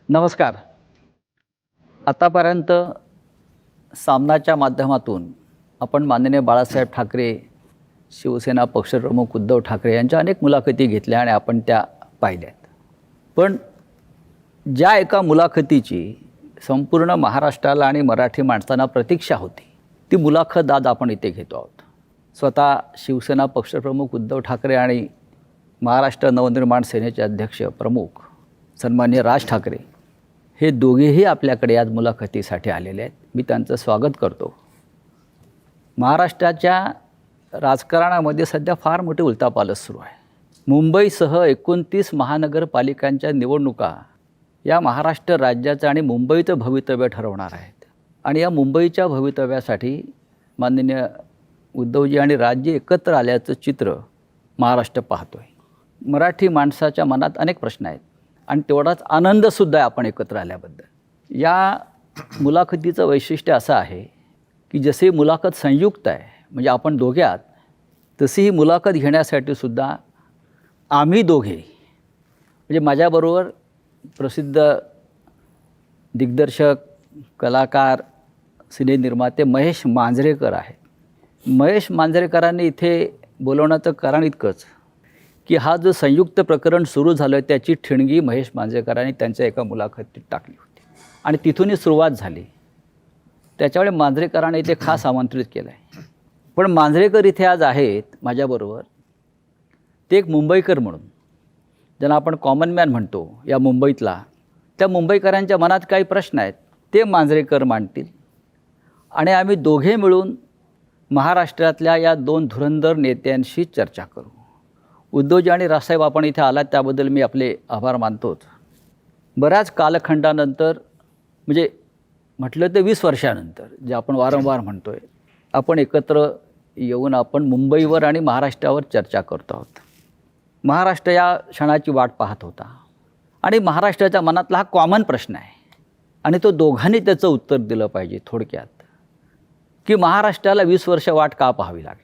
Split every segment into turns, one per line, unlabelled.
नमस्कार. आतापर्यंत सामनाच्या माध्यमातून आपण माननीय बाळासाहेब ठाकरे, शिवसेना पक्षप्रमुख उद्धव ठाकरे यांच्या अनेक मुलाखती घेतल्या आणि आपण त्या पाहिल्यात. पण ज्या एका मुलाखतीची संपूर्ण महाराष्ट्राला आणि मराठी माणसांना प्रतीक्षा होती, ती मुलाखत आज आपण इथे घेतो आहोत. स्वतः शिवसेना पक्षप्रमुख उद्धव ठाकरे आणि महाराष्ट्र नवनिर्माण सेनेचे अध्यक्ष प्रमुख सन्माननीय राज ठाकरे हे दोघेही आपल्याकडे आज मुलाखतीसाठी आलेले आहेत. मी त्यांचं स्वागत करतो. महाराष्ट्राच्या राजकारणामध्ये सध्या फार मोठी उलथापालथ सुरू आहे. मुंबईसह 29 महानगरपालिकांच्या निवडणुका या महाराष्ट्र राज्याचं आणि मुंबईचं भवितव्य ठरवणार आहेत. आणि या मुंबईच्या भवितव्यासाठी माननीय उद्धवजी आणि राज्य एकत्र आल्याचं चित्र महाराष्ट्र पाहतो आहे. मराठी माणसाच्या मनात अनेक प्रश्न आहेत आणि तेवढाच आनंदसुद्धा आहे आपण एकत्र आल्याबद्दल. या मुलाखतीचं वैशिष्ट्य असं आहे की जशी मुलाखत संयुक्त आहे, म्हणजे आपण दोघे आहात, तशी ही मुलाखत घेण्यासाठी सुद्धा आम्ही दोघे, म्हणजे माझ्याबरोबर प्रसिद्ध दिग्दर्शक, कलाकार, सिनेनिर्माते महेश मांजरेकर आहेत. महेश मांजरेकरांनी इथे बोलवण्याचं कारण इतकंच की हा जो संयुक्त प्रकरण सुरू झालं त्याची ठिणगी महेश मांजरेकरांनी त्यांच्या एका मुलाखतीत टाकली होती आणि तिथूनही सुरुवात झाली. त्याच्यामुळे मांजरेकरांनी इथे खास आमंत्रित केलं आहे. पण मांजरेकर इथे आज आहेत माझ्याबरोबर. ते एक मुंबईकर म्हणून, ज्यांना आपण कॉमन मॅन म्हणतो या मुंबईतला, त्या मुंबईकरांच्या मनात काही प्रश्न आहेत ते मांजरेकर मांडतील आणि आम्ही दोघे मिळून महाराष्ट्रातल्या या दोन धुरंधर नेत्यांशी चर्चा करू. उद्धवजी आणि राजसाहेब, आपण इथे आलात त्याबद्दल मी आपले आभार मानतोच. बऱ्याच कालखंडानंतर, म्हणजे म्हटलं तर 20 वर्षानंतर, जे आपण वारंवार म्हणतो आहे, आपण एकत्र येऊन आपण मुंबईवर आणि महाराष्ट्रावर चर्चा करतो आहोत. महाराष्ट्र या क्षणाची वाट पाहत होता आणि महाराष्ट्राच्या मनातला हा कॉमन प्रश्न आहे आणि तो दोघांनी त्याचं उत्तर दिलं पाहिजे. थोडक्यात की महाराष्ट्राला 20 वर्ष वाट का पाहावी लागली?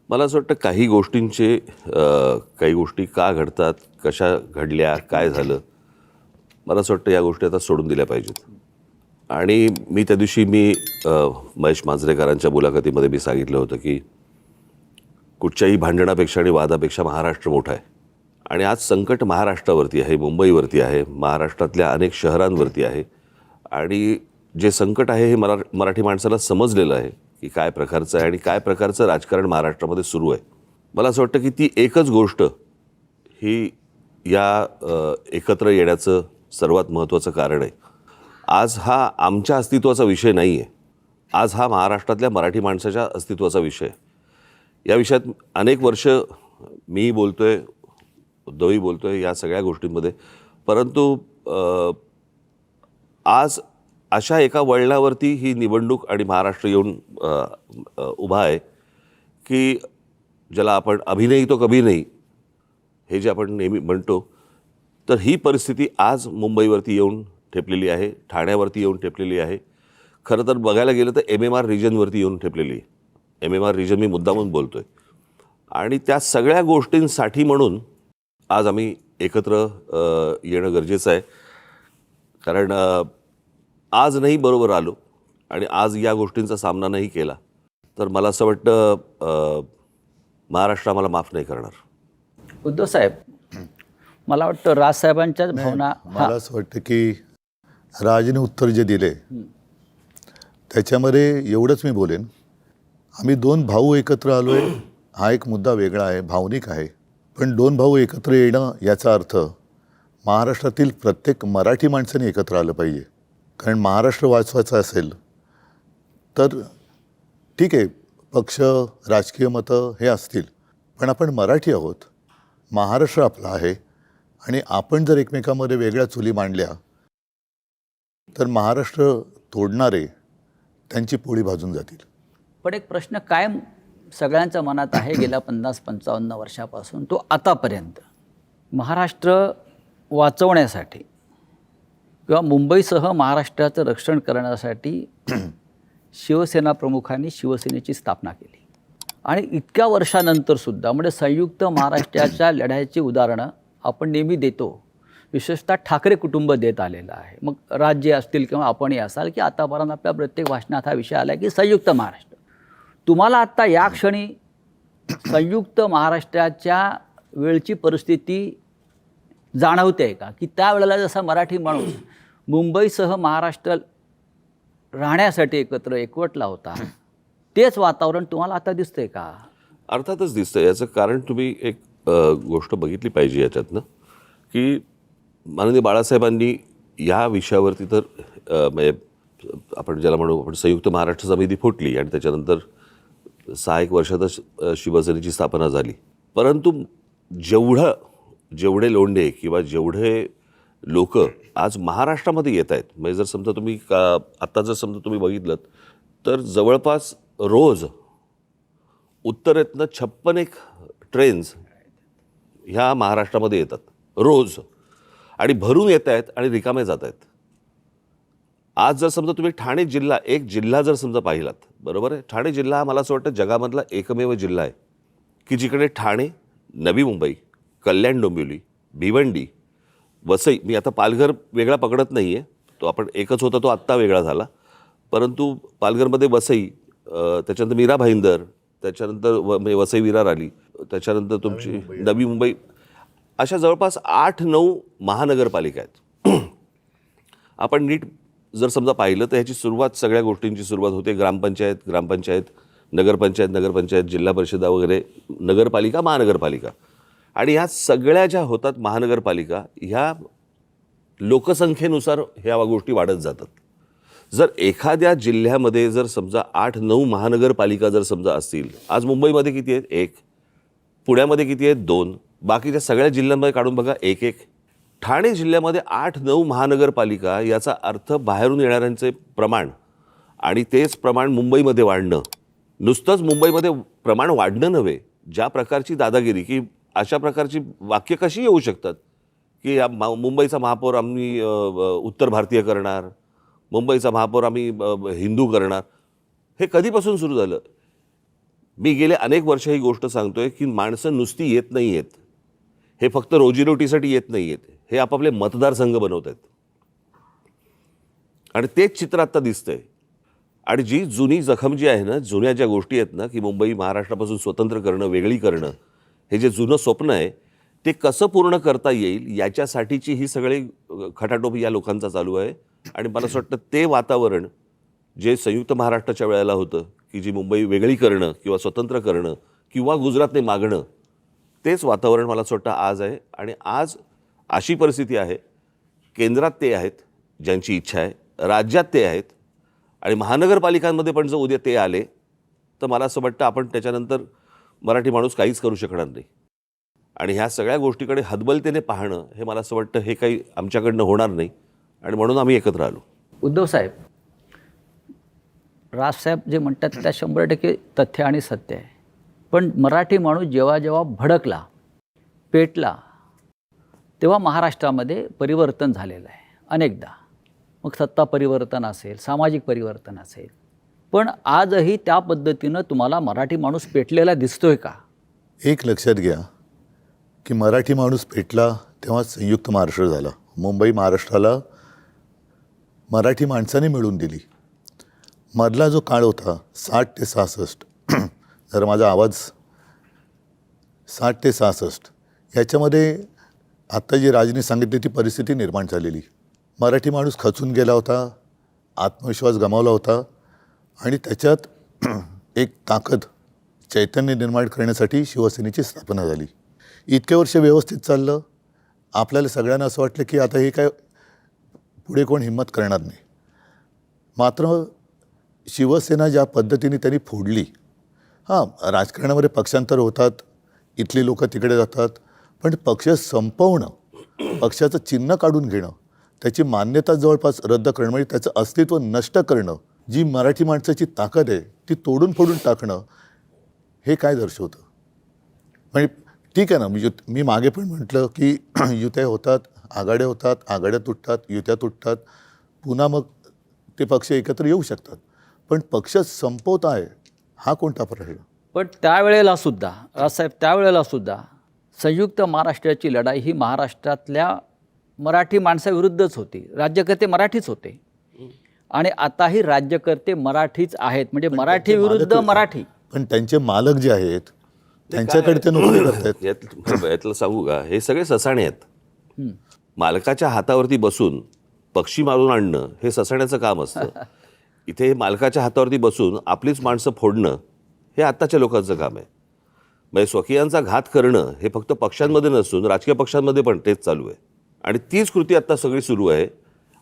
मला असं वाटतं काही गोष्टी का घडतात, कशा घडल्या, काय झालं, मला असं वाटतं या गोष्टी आता सोडून दिल्या पाहिजेत. आणि मी त्या दिवशी महेश मांजरेकरांच्या मुलाखतीमध्ये मी सांगितलं होतं की कुठच्याही भांडणापेक्षा आणि वादापेक्षा महाराष्ट्र मोठा आहे. आणि आज संकट महाराष्ट्रावरती आहे, मुंबईवरती आहे, महाराष्ट्रातल्या अनेक शहरांवरती आहे. आणि जे संकट आहे हे मराठी माणसाला समजलेलं आहे की काय प्रकारचं आहे आणि काय प्रकारचं राजकारण महाराष्ट्रामध्ये सुरू आहे. मला असं वाटतं की ती एकच गोष्ट ही या एकत्र येण्याचं सर्वात महत्त्वाचं कारण आहे. आज हा आमच्या अस्तित्वाचा विषय नाही आहे, आज हा महाराष्ट्रातल्या मराठी माणसाच्या अस्तित्वाचा विषय आहे. या विषयात अनेक वर्ष मी बोलतो आहे, उद्धवही बोलतो आहे या सगळ्या गोष्टींमध्ये. परंतु आज अशा एका वळणावरती ही निवडणूक आणि महाराष्ट्र येऊन उभा आहे की ज्याला आपण अभी नहीं तो कभी नहीं हे जे आपण नेहमी म्हणतो, तर ही परिस्थिती आज मुंबईवरती येऊन ठेपलेली आहे, ठाण्यावरती येऊन ठेपलेली आहे. खरं तर बघायला गेलं तर MMR रिजनवरती येऊन ठेपलेली आहे. MMR रिजन मी मुद्दामून बोलतो आहे. आणि त्या सगळ्या गोष्टींसाठी म्हणून आज आम्ही एकत्र येणं गरजेचं आहे. कारण आज नाही बरोबर आलो आणि आज या गोष्टींचा सामना नाही केला तर मला असं वाटतं महाराष्ट्र आम्हाला माफ नाही करणार.
उद्धव साहेब, मला वाटतं राजसाहेबांच्याच भावना.
मला असं वाटतं की राजने उत्तर जे दिले त्याच्यामध्ये एवढंच मी बोलेन, आम्ही दोन भाऊ एकत्र आलो आहे हा एक मुद्दा वेगळा आहे, भावनिक आहे. पण दोन भाऊ एकत्र येणं याचा अर्थ महाराष्ट्रातील प्रत्येक मराठी माणसाने एकत्र आलं पाहिजे. कारण महाराष्ट्र वाचवायचा असेल तर ठीक आहे, पक्ष, राजकीय मतं हे असतील, पण आपण मराठी आहोत, महाराष्ट्र आपला आहे. आणि आपण जर एकमेकांमध्ये वेगळ्या चुली मांडल्या तर महाराष्ट्र तोडणारे त्यांची पोळी भाजून जातील.
पण एक प्रश्न कायम सगळ्यांच्या मनात आहे गेल्या 50-55 वर्षापासून, तो आतापर्यंत. महाराष्ट्र वाचवण्यासाठी किंवा मुंबईसह महाराष्ट्राचं रक्षण करण्यासाठी शिवसेना प्रमुखांनी शिवसेनेची स्थापना केली. आणि इतक्या वर्षानंतरसुद्धा म्हणजे संयुक्त महाराष्ट्राच्या लढ्याची उदाहरणं आपण नेहमी देतो, विशेषतः ठाकरे कुटुंब देत आलेलं आहे. मग राज्य असतील किंवा आपणही असाल की आतापर्यंत आपल्या प्रत्येक भाषणात हा विषय आला की संयुक्त महाराष्ट्र. तुम्हाला आत्ता या क्षणी संयुक्त महाराष्ट्राच्या वेळची परिस्थिती जाणवते का, की त्यावेळेला जसा मराठी माणूस मुंबईसह महाराष्ट्र राहण्यासाठी एकवटला होता, तेच वातावरण तुम्हाला आता दिसतंय का?
अर्थातच दिसतं. याचं कारण तुम्ही एक गोष्ट बघितली पाहिजे याच्यातनं, की माननीय बाळासाहेबांनी या विषयावरती तर म्हणजे आपण ज्याला म्हणू आपण संयुक्त महाराष्ट्र समिती फुटली आणि त्याच्यानंतर 6-1 वर्षातच शिवसेनेची स्थापना झाली. परंतु जेवढे लोंढे किंवा जेवढे लोक आज महाराष्ट्रामध्ये येत आहेत, म्हणजे जर समजा तुम्ही आत्ता जर समजा तुम्ही बघितलं तर जवळपास रोज उत्तरेतनं 56 ट्रेन्स ह्या महाराष्ट्रामध्ये येतात रोज, आणि भरून येत आहेत आणि रिकामे जात आहेत. आज जर समजा तुम्ही ठाणे जिल्हा, एक जिल्हा जर समजा पाहिलात, बरोबर आहे, ठाणे जिल्हा हा मला असं वाटतं जगामधला एकमेव जिल्हा आहे की जिकडे ठाणे, नवी मुंबई, कल्याण डोंबिवली, भिवंडी, वसई, मी आता पालघर वेगळा पकडत नाही आहे, तो आपण एकच होता तो आत्ता वेगळा झाला, परंतु पालघरमध्ये वसई, त्याच्यानंतर मीरा भाईंदर, त्याच्यानंतर म्हणजे वसई विरार आली, त्याच्यानंतर तुमची नवी मुंबई, अशा जवळपास 8-9 महानगरपालिका आहेत. आपण नीट जर समजा पाहिलं तर ह्याची सुरुवात, सगळ्या गोष्टींची सुरुवात होते ग्रामपंचायत, नगरपंचायत, जिल्हा परिषदा वगैरे, नगरपालिका, महानगरपालिका, आणि ह्या सगळ्या ज्या होतात महानगरपालिका, ह्या लोकसंख्येनुसार ह्या गोष्टी वाढत जातात. जर एखाद्या जिल्ह्यामध्ये जर समजा 8-9 महानगरपालिका जर समजा असतील, आज मुंबईमध्ये किती आहेत? 1. पुण्यामध्ये किती आहेत? 2. बाकीच्या सगळ्या जिल्ह्यांमध्ये काढून बघा 1-1. ठाणे जिल्ह्यामध्ये 8-9 महानगरपालिका, याचा अर्थ बाहेरून येणाऱ्यांचे प्रमाण आणि तेच प्रमाण मुंबईमध्ये वाढणं, नुसतंच मुंबईमध्ये प्रमाण वाढणं नव्हे, ज्या प्रकारची दादागिरी, की अशा प्रकारची वाक्य कशी येऊ शकतात की मुंबईचा महापौर आम्ही उत्तर भारतीय करणार, मुंबईचा महापौर आम्ही हिंदू करणार. हे कधीपासून सुरू झालं? मी गेले अनेक वर्ष ही गोष्ट सांगतोय की माणसं नुसती येत नाही आहेत, हे फक्त रोजीरोटीसाठी येत नाही आहेत, हे आपापले मतदारसंघ बनवत आहेत, आणि तेच चित्र आत्ता दिसतंय. आणि जी जुनी जखम जी आहे ना, जुन्या ज्या गोष्टी आहेत ना, की मुंबई महाराष्ट्रापासून स्वतंत्र करणं, वेगळी करणं, हे जे जुनं स्वप्न आहे ते कसं पूर्ण करता येईल याच्यासाठीची ही सगळी खटाटोप या लोकांचा चालू आहे. आणि मला असं वाटतं ते वातावरण जे संयुक्त महाराष्ट्राच्या वेळेला होतं, की जी मुंबई वेगळी करणं किंवा स्वतंत्र करणं किंवा गुजरातने मागणं, तेच वातावरण मला असं वाटतं आज आहे. आणि आज अशी परिस्थिती आहे, केंद्रात ते आहेत ज्यांची इच्छा आहे, राज्यात ते आहेत, आणि महानगरपालिकांमध्ये पण जर उद्या ते आले तर मला असं वाटतं आपण त्याच्यानंतर मराठी माणूस काहीच करू शकणार नाही. आणि ह्या सगळ्या गोष्टीकडे हतबलतेने पाहणं, हे मला असं वाटतं हे काही आमच्याकडनं होणार नाही, आणि म्हणून आम्ही एकत्र आलो.
उद्धव साहेब, राजसाहेब जे म्हणतात त्या 100% तथ्य आणि सत्य आहे. पण मराठी माणूस जेव्हा जेव्हा भडकला, पेटला, तेव्हा महाराष्ट्रामध्ये परिवर्तन झालेलं आहे अनेकदा. मग सत्ता परिवर्तन असेल, सामाजिक परिवर्तन असेल, पण आजही त्या पद्धतीनं तुम्हाला मराठी माणूस पेटलेला दिसतोय का?
एक लक्षात घ्या की मराठी माणूस पेटला तेव्हा संयुक्त महाराष्ट्र झाला. मुंबई महाराष्ट्राला मराठी माणसाने मिळवून दिली. मधला जो काळ होता 60 ते 66, जर माझा आवाज 60 ते 66, याच्यामध्ये आत्ता जी राजने सांगितली ती परिस्थिती निर्माण झालेली. मराठी माणूस खचून गेला होता, आत्मविश्वास गमावला होता, आणि त्याच्यात एक ताकद, चैतन्य निर्माण करण्यासाठी शिवसेनेची स्थापना झाली. इतके वर्ष व्यवस्थित चाललं. आपल्याला सगळ्यांना असं वाटलं की आता हे काय पुढे कोण हिंमत करणार नाही. मात्र शिवसेना ज्या पद्धतीने त्यांनी फोडली, राजकारणामध्ये पक्षांतर होतात, इथली लोक तिकडे जातात, पण पक्ष संपवणं, पक्षाचं चिन्ह काढून घेणं, त्याची मान्यता जवळपास रद्द करणं, म्हणजे त्याचं अस्तित्व नष्ट करणं, जी मराठी माणसाची ताकद आहे ती तोडून फोडून टाकणं, हे काय दर्शवतं? म्हणजे ठीक आहे ना, मी मागे पण म्हटलं की युत्या होतात, आघाड्या होतात, आघाड्या तुटतात, युत्या तुटतात, पुन्हा मग ते पक्ष एकत्र येऊ शकतात, पण पक्ष संपवत आहे हा कोणता प्रश्न?
पण त्यावेळेला सुद्धा राजसाहेब त्यावेळेला सुद्धा संयुक्त महाराष्ट्राची लढाई ही महाराष्ट्रातल्या मराठी माणसाविरुद्धच होती. राज्यकर्ते मराठीच होते आणि आताही राज्यकर्ते मराठीच आहेत. म्हणजे मराठी विरुद्ध मराठी.
पण त्यांचे मालक जे आहेत त्यांच्याकडे ते नोकरी करतात.
यातलं सांगू का, हे सगळे ससाणे आहेत. मालकाच्या हातावरती बसून पक्षी मारून आणणं हे ससाण्याचं काम असतं. इथे मालकाच्या हातावरती बसून आपलीच माणसं फोडणं हे आत्ताच्या लोकांचं काम आहे. म्हणजे स्वकीयांचा घात करणं हे फक्त पक्षांमध्ये नसून राजकीय पक्षांमध्ये पण तेच चालू आहे. आणि तीच कृती आत्ता सगळी सुरू आहे.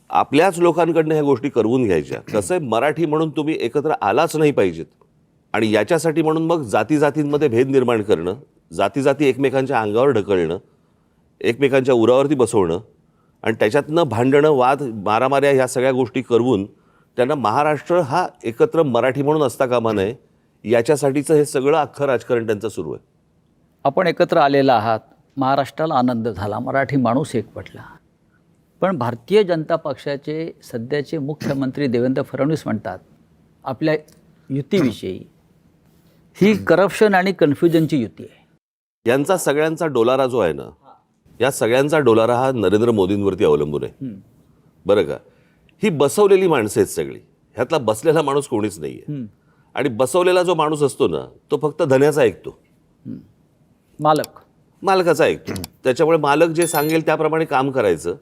आपल्याच लोकांकडनं ह्या गोष्टी करवून घ्यायच्या. कसं आहे, मराठी म्हणून तुम्ही एकत्र आलाच नाही पाहिजेत. आणि याच्यासाठी म्हणून मग जातीजातींमध्ये भेद निर्माण करणं, जाती एकमेकांच्या अंगावर ढकलणं, एकमेकांच्या उरावरती बसवणं आणि त्याच्यातनं भांडणं, वाद, मारामाऱ्या ह्या सगळ्या गोष्टी करवून त्यांना महाराष्ट्र हा एकत्र मराठी म्हणून असता कामा नये याच्यासाठीचं हे सगळं अख्खं राजकारण त्यांचं सुरू आहे.
आपण एकत्र आलेला आहात, महाराष्ट्राला आनंद झाला, मराठी माणूस एकवटला. पण भारतीय जनता पक्षाचे सध्याचे मुख्यमंत्री देवेंद्र फडणवीस म्हणतात आपल्या युतीविषयी, ही करप्शन आणि कन्फ्युजनची युती आहे.
यांचा सगळ्यांचा डोलारा जो आहे ना, या सगळ्यांचा डोलारा हा नरेंद्र मोदींवरती अवलंबून आहे. बरं का, ही बसवलेली माणसं आहेत सगळी. ह्यातला बसलेला माणूस कोणीच नाही आहे. आणि बसवलेला जो माणूस असतो ना, तो फक्त धन्याचा ऐकतो, मालकाचा ऐकतो. त्याच्यामुळे मालक जे सांगेल त्याप्रमाणे काम करायचं,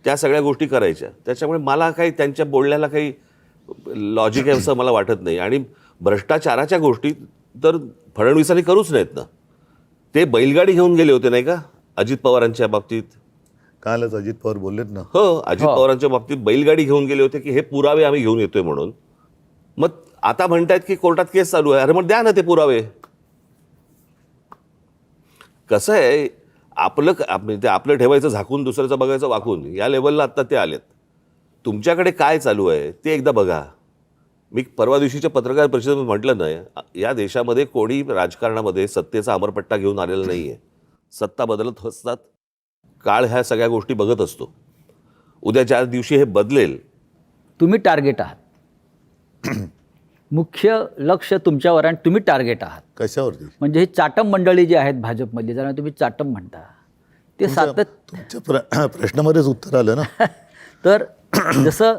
त्या सगळ्या गोष्टी करायच्या. त्याच्यामुळे मला काही त्यांच्या बोलण्याला काही लॉजिक आहे असं मला वाटत नाही. आणि भ्रष्टाचाराच्या गोष्टी तर फडणवीसांनी करूच नाहीत ना. ते बैलगाडी घेऊन गेले होते नाही का अजित पवारांच्या बाबतीत.
कालच अजित पवार बोललेत ना.
हो, अजित पवारांच्या बाबतीत बैलगाडी घेऊन गेले होते की हे पुरावे आम्ही घेऊन येतोय म्हणून. मग आता म्हणतायत की कोर्टात केस चालू आहे. अरे मग द्या ना ते पुरावे. कसं आहे, आपलं ठेवायचं झाकून, दुसऱ्याचं बघायचं वाकून, या लेवलला आत्ता ते आलेत. तुमच्याकडे काय चालू आहे ते एकदा बघा. मी परवा दिवशीच्या पत्रकार परिषदेत म्हटलं नाही, या देशामध्ये कोणी राजकारणामध्ये सत्तेचा अमरपट्टा घेऊन आलेला नाही आहे. सत्ता बदलत असतात, काळ ह्या सगळ्या गोष्टी बघत असतो. उद्या ज्या दिवशी हे बदलेल,
तुम्ही टार्गेट आहात. मुख्य लक्ष तुमच्यावर आणि तुम्ही टार्गेट आहात.
कशावरती?
म्हणजे ही चाटम मंडळी जी आहेत भाजपमधली, ज्यांना तुम्ही चाटम म्हणता, ते
तुमच्या प्रश्नामध्येच उत्तर आलं ना.
तर जसं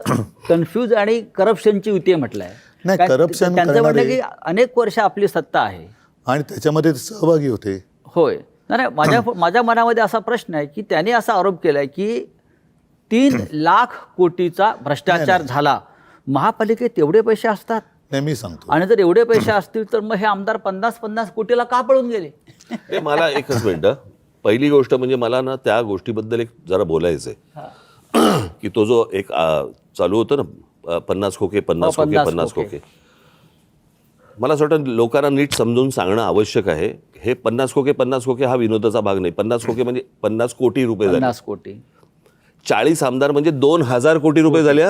कन्फ्यूज आणि करप्शनची युती म्हटलंय.
नाही, करप्शन
त्यांचं म्हणणं की अनेक वर्ष आपली सत्ता आहे
आणि त्याच्यामध्ये ते सहभागी होते.
होय. नाही, माझ्या मनामध्ये असा प्रश्न आहे की त्यांनी असा आरोप केलाय की 3 लाख कोटीचा भ्रष्टाचार झाला. महापालिकेत तेवढे पैसे असतात?
नाही, मी सांगतो.
आणि जर एवढे पैसे असतील तर मग हे आमदार 50-50 कोटीला का पळून गेले?
ते मला एकच मिनिटं. पहिली गोष्ट म्हणजे मला ना त्या गोष्टीबद्दल एक जरा बोलायचं आहे की तो जो एक चालू होतं ना, 50 खोके 50 खोके 50 खोके, मला असं वाटतं लोकांना नीट समजून सांगणं आवश्यक आहे. हे 50 खोके हा विनोदाचा भाग नाही. 50 खोके म्हणजे 50 कोटी रुपये झाले.
50 कोटी.
40 आमदार म्हणजे 2000 कोटी रुपये झाले.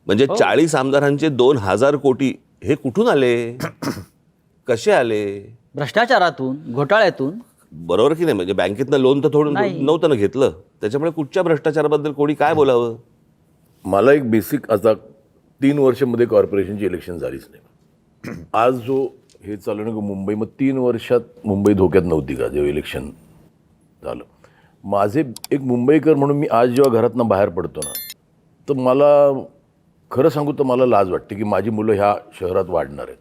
म्हणजे 40 आमदारांचे 2000 कोटी हे कुठून आले, कसे आले?
भ्रष्टाचारातून, घोटाळ्यातून.
बरोबर की नाही? म्हणजे बँकेतनं लोन तर थोडं नव्हतं ना घेतलं. त्याच्यामुळे कुठच्या भ्रष्टाचाराबद्दल कोणी काय बोलावं?
मला एक बेसिक, आता 3 वर्षामध्ये कॉर्पोरेशनची इलेक्शन झालीच नाही. आज जो हे चालू ना मुंबई, मग 3 वर्षात मुंबई धोक्यात नव्हती का जेव्हा इलेक्शन झालं? माझे एक मुंबईकर म्हणून मी आज जेव्हा घरातनं बाहेर पडतो ना, तर मला खरं सांगू तर मला लाज वाटते की माझी मुलं ह्या शहरात वाढणार आहेत.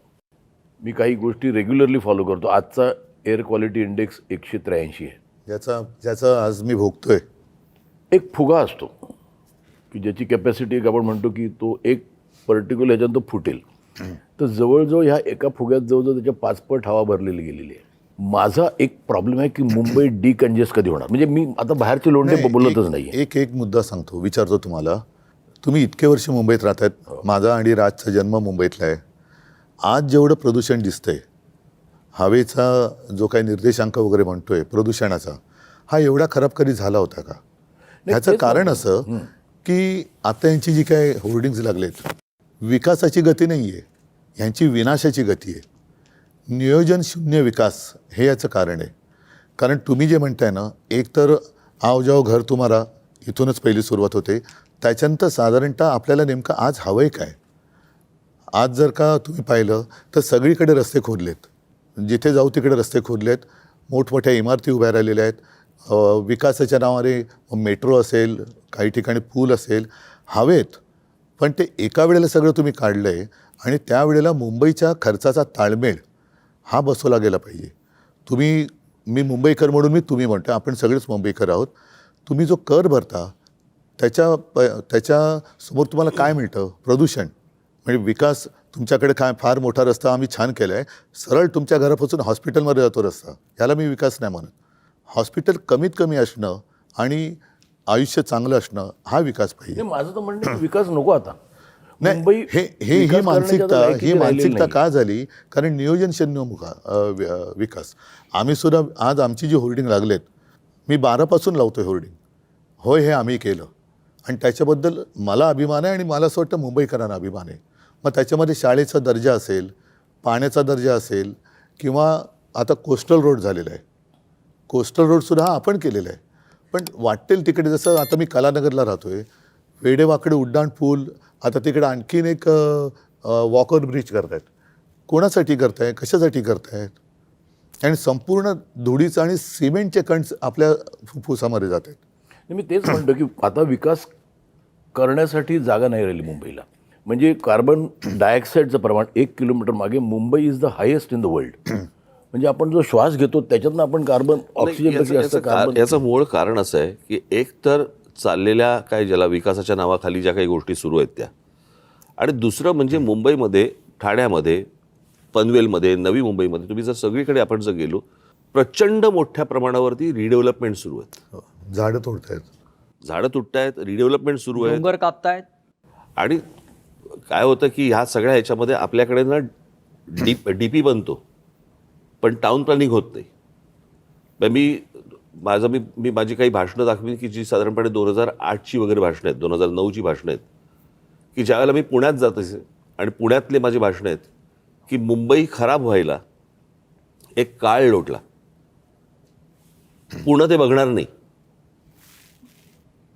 मी काही गोष्टी रेग्युलरली फॉलो करतो. आजचा एअर क्वालिटी इंडेक्स 183 आहे.
ज्याचा आज मी भोगतोय.
एक फुगा असतो की ज्याची कॅपॅसिटी एक आपण म्हणतो की तो एक पर्टिक्युलर ह्याच्यात तो फुटेल. तर जवळजवळ ह्या एका फुग्यात जवळजवळ त्याच्या 5 पट हवा भरलेली गेलेली आहे. माझा एक प्रॉब्लेम आहे की मुंबई डिकंजेस्ट कधी होणार? म्हणजे मी आता बाहेरचे लोंढे बोलतच नाही.
एक मुद्दा सांगतो, विचारतो तुम्हाला. तुम्ही इतके वर्ष मुंबईत राहतात. माझा आणि राजचा जन्म मुंबईतला आहे. आज जेवढं प्रदूषण दिसतंय, हवेचा जो काही निर्देशांक वगैरे म्हणतोय प्रदूषणाचा, हा एवढा खराब कधी झाला होता का? ह्याचं कारण असं की आता यांची जी काय होर्डिंग्ज लागलेत, विकासाची गती नाही आहे, ह्यांची विनाशाची गती आहे. नियोजन शून्य विकास हे याचं कारण आहे. कारण तुम्ही जे म्हणताय ना, एक तर आओ जाओ घर तुम्हाला, इथूनच पहिली सुरुवात होते. त्याच्यानंतर साधारणतः आपल्याला नेमकं आज हवंय काय? आज जर का तुम्ही पाहिलं तर सगळीकडे रस्ते खोदलेत, जिथे जाऊ तिकडे रस्ते खोदलेत, मोठमोठ्या इमारती उभ्या राहिलेल्या आहेत. विकासाच्या नावाने मेट्रो असेल, काही ठिकाणी पूल असेल, हवेत. पण ते एका वेळेला सगळं तुम्ही काढलं आहे आणि त्यावेळेला मुंबईच्या खर्चाचा ताळमेळ हा बसवला गेला पाहिजे. मी मुंबईकर म्हणून मी तुम्ही म्हणतो, आपण सगळेच मुंबईकर आहोत. तुम्ही जो कर भरता त्याच्यासमोर तुम्हाला काय मिळतं? प्रदूषण. म्हणजे विकास तुमच्याकडे काय फार मोठा रस्ता आम्ही छान केला आहे, सरळ तुमच्या घरापासून हॉस्पिटलमध्ये जातो रस्ता, ह्याला मी विकास नाही म्हणत. हॉस्पिटल कमीत कमी असणं आणि आयुष्य चांगलं असणं हा विकास पाहिजे.
माझं तर म्हणणं आहे, विकास नको आता.
नाही,
मुंबई
ही
विकास
मानसिकता
करण्याच्या लायकीची
ही
राहिलेली
मानसिकता
नाही.
का झाली? कारण नियोजनशून्य विकास. आम्ही सुद्धा आज आमची जी होर्डिंग लागलेत, मी 12पासून लावतोय होर्डिंग. होय, हे आम्ही केलं आणि त्याच्याबद्दल मला अभिमान आहे आणि मला असं वाटतं मुंबईकरांना अभिमान आहे. मग त्याच्यामध्ये शाळेचा दर्जा असेल, पाण्याचा दर्जा असेल, किंवा आता कोस्टल रोड झालेला आहे. कोस्टल रोडसुद्धा हा आपण केलेला आहे. पण वाटेल तिकडे, जसं आता मी कलानगरला राहतो आहे, वेडेवाकडे उड्डाण पूल, आता तिकडे आणखीन एक वॉकर ब्रिज करतायत. कोणासाठी करताय? कशासाठी करतायत? आणि संपूर्ण धुळीचं आणि सिमेंटचे कण आपल्या फुफ्फुसामध्ये जात आहेत.
मी तेच म्हणतो की आता विकास करण्यासाठी जागा नाही राहिली मुंबईला. म्हणजे कार्बन डायऑक्साईडचं प्रमाण 1 किलोमीटर मागे Mumbai is the highest in the world. म्हणजे आपण जो श्वास घेतो त्याच्यातनं आपण कार्बन ऑक्सिजनपेक्षा जास्त कार्बन.
याचं मूळ कारण असं आहे की एक तर चाललेल्या काय ज्याला विकासाच्या नावाखाली ज्या काही गोष्टी सुरू आहेत त्या, आणि दुसरं म्हणजे मुंबईमध्ये, ठाण्यामध्ये, पनवेलमध्ये, नवी मुंबईमध्ये तुम्ही जर सगळीकडे आपण जर गेलो, प्रचंड मोठ्या प्रमाणावरती रिडेव्हलपमेंट सुरू आहेत.
झाडं तोडतायत,
झाडं तुटतायत, रिडेव्हलपमेंट सुरू आहे.
डोंगर कापतायत.
आणि काय होतं की ह्या सगळ्या ह्याच्यामध्ये आपल्याकडे ना डीपी बनतो पण टाउन प्लॅनिंग होत नाही. मी माझी काही भाषणं दाखवीन की जी साधारणपणे 2008ची वगैरे भाषणं आहेत, 2009ची भाषणं आहेत, की ज्यावेळेला मी पुण्यात जात असे आणि पुण्यातले माझी भाषणं आहेत की मुंबई खराब व्हायला एक काळ लोटला, पुणं ते बघणार नाही,